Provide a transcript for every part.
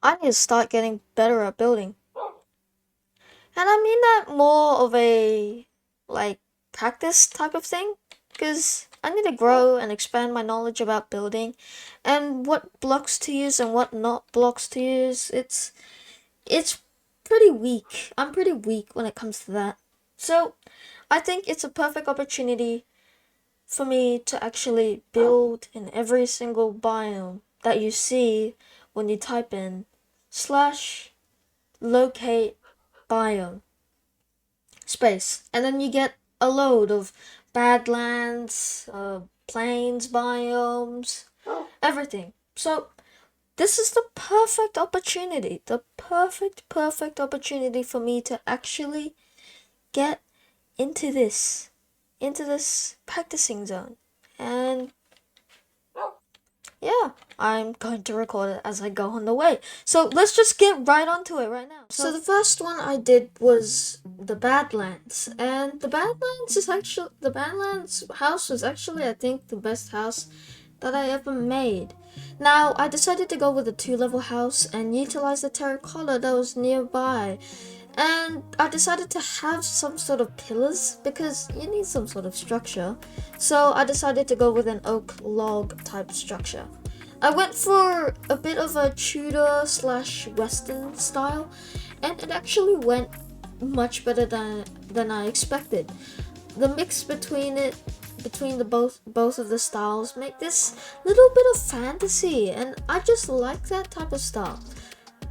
I need to start getting better at building. And I mean that more of a like practice type of thing because I need to grow and expand my knowledge about building and what blocks to use and what not blocks to use. It's pretty weak. I'm pretty weak when it comes to that. So, I think it's a perfect opportunity for me to actually build in every single biome that you see when you type in slash locate biome space, and then you get a load of Badlands, plains biomes, everything. So this is the perfect opportunity, the perfect opportunity for me to actually get into this practicing zone. And yeah, I'm going to record it as I go on the way. So let's just get right onto it right now. So the first one I did was the Badlands, and the Badlands house was actually, I think, the best house that I ever made. Now I decided to go with a 2-level house and utilize the terracotta that was nearby. And I decided to have some sort of pillars because you need some sort of structure. So I decided to go with an oak log type structure. I went for a bit of a Tudor slash Western style, and it actually went much better than I expected. The mix between the both of the styles make this little bit of fantasy, and I just like that type of style.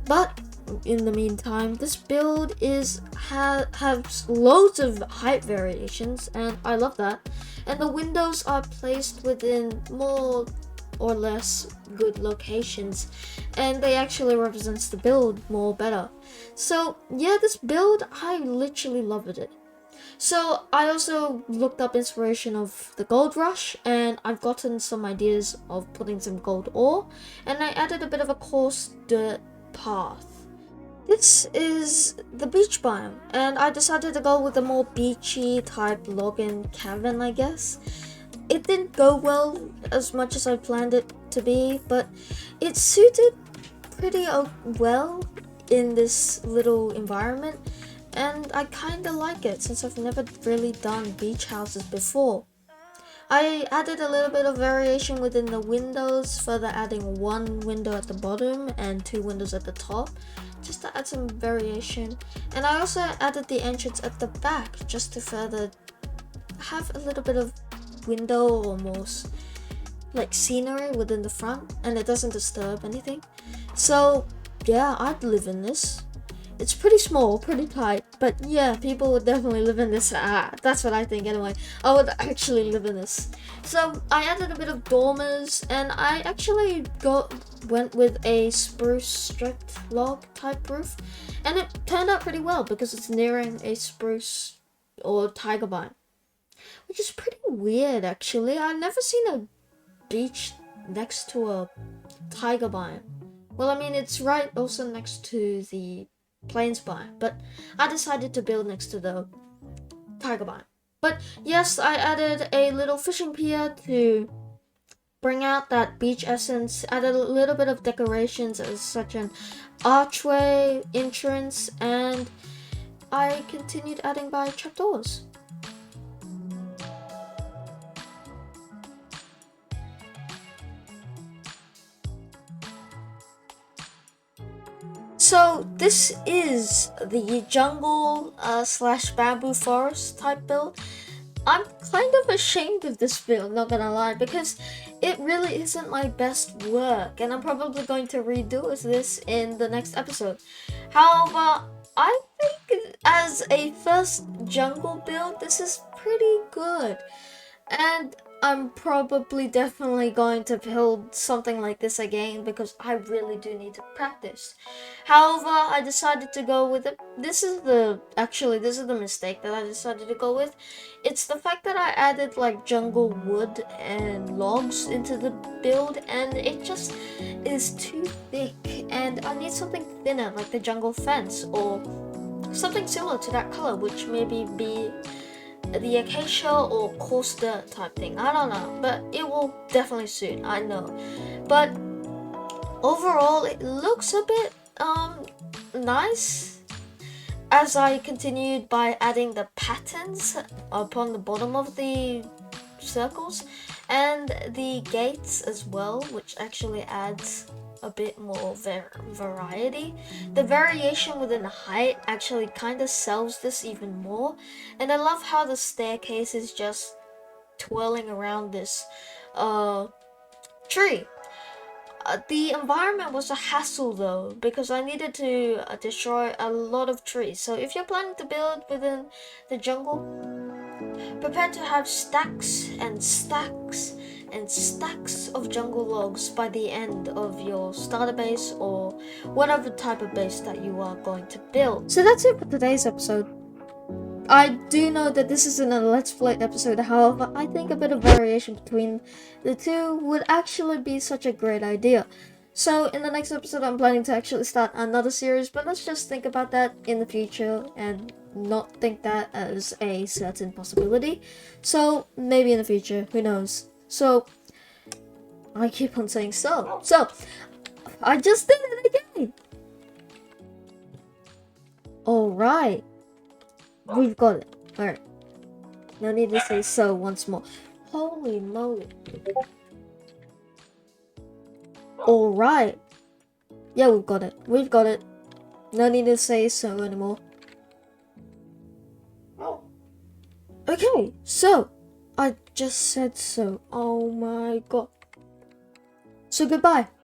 But in the meantime, this build has loads of height variations, and I love that. And the windows are placed within more or less good locations, and they actually represents the build more better. So yeah, this build, I literally loved it. So I also looked up inspiration of the gold rush, and I've gotten some ideas of putting some gold ore, and I added a bit of a coarse dirt path. This is the beach biome, and I decided to go with a more beachy type login cavern, I guess. It didn't go well as much as I planned it to be, but it suited pretty well in this little environment, and I kinda like it since I've never really done beach houses before. I added a little bit of variation within the windows, further adding one window at the bottom and 2 windows at the top, just to add some variation. And I also added the entrance at the back, just to further have a little bit of window almost like scenery within the front, and it doesn't disturb anything. So yeah, I'd live in this. It's pretty small, pretty tight, but yeah, people would definitely live in this. That's what I think anyway. I would actually live in this. So I added a bit of dormers, and I actually went with a spruce stripped log type roof, and it turned out pretty well because it's nearing a spruce or tiger vine, which is pretty weird actually. I've never seen a beach next to a tiger vine. Well, I mean, it's right also next to the plains biome, but I decided to build next to the tiger biome. But yes, I added a little fishing pier to bring out that beach essence, added a little bit of decorations as such an archway entrance, and I continued adding by trapdoors. So this is the jungle slash bamboo forest type build. I'm kind of ashamed of this build, not gonna lie, because it really isn't my best work, and I'm probably going to redo this in the next episode. However, I think as a first jungle build, this is pretty good. And I'm probably definitely going to build something like this again because I really do need to practice. However, I decided to go with it. This is the mistake that I decided to go with. It's the fact that I added like jungle wood and logs into the build, and it just is too thick, and I need something thinner like the jungle fence or something similar to that color, which maybe be the acacia or coarse dirt type thing. I don't know, but it will definitely suit, I know. But overall, it looks a bit nice. As I continued by adding the patterns upon the bottom of the circles and the gates as well, which actually adds a bit more variety. The variation within the height actually kind of sells this even more, and I love how the staircase is just twirling around this tree. The environment was a hassle though, because I needed to destroy a lot of trees. So if you're planning to build within the jungle, prepare to have stacks and stacks and stacks of jungle logs by the end of your starter base or whatever type of base that you are going to build. So that's it for today's episode. I do know that this isn't a Let's Play episode, however, I think a bit of variation between the two would actually be such a great idea. So in the next episode, I'm planning to actually start another series, but let's just think about that in the future and not think that as a certain possibility. So maybe in the future, who knows. So I keep on saying so. So I just did it again. Alright. We've got it. Alright. No need to say so once more. Holy moly. Alright. Yeah, we've got it. We've got it. No need to say so anymore. Okay, so I just said so. Oh my god. So goodbye.